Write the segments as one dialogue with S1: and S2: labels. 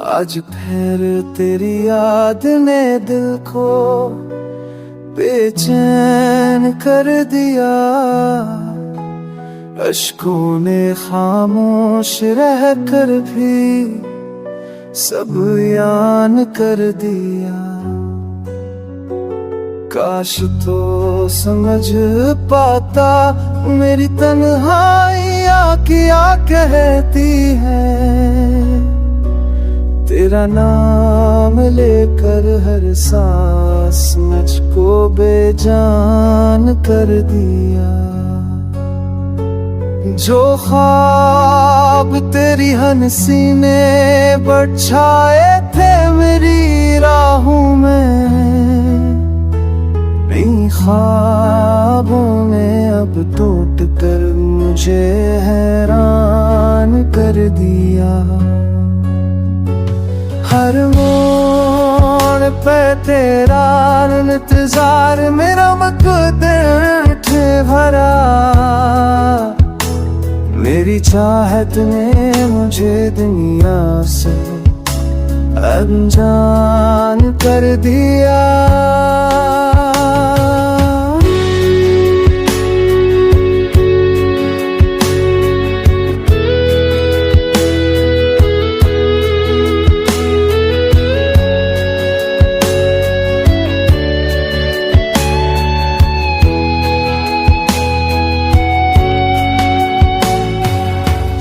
S1: आज फिर तेरी याद ने दिल को बेचैन कर दिया। अश्कों ने खामोश रह कर भी सब यान कर दिया। काश तो समझ पाता मेरी तन्हाइयाँ क्या कहती है। तेरा नाम लेकर हर सांस मुझको बेजान कर दिया। जो ख्वाब तेरी हंसी में बरछाए थे मेरी राहों में, इन ख्वाबों ने अब टूट कर मुझे हैरान कर दिया। हर मोड़ पे तेरा इंतजार मेरा मकदर थे भरा। मेरी चाहत ने मुझे दुनिया से अनजान कर दिया।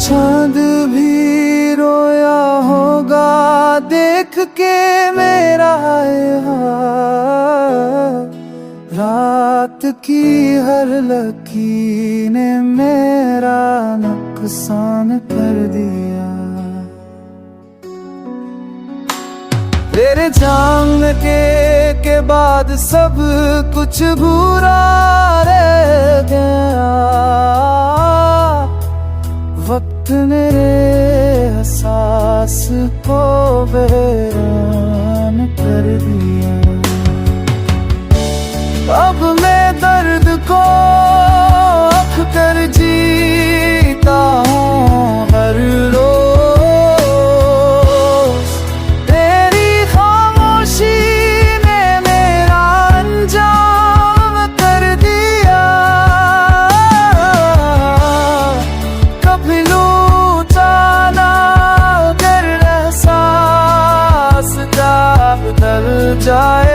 S1: चांद भी रोया होगा देख के मेरा हाल। रात की हर लकीर ने मेरा नुकसान कर दिया। तेरे जान के बाद सब कुछ बुरा रह गया। वक्त ने एहसास को वीरान कर दिया। अब मैं दर्द को अख कर जीता हूँ हर रोज। तेरी खामोशी ने मेरा अंजाम कर दिया। कभी लूटा ना कर एहसास का बदल जाए।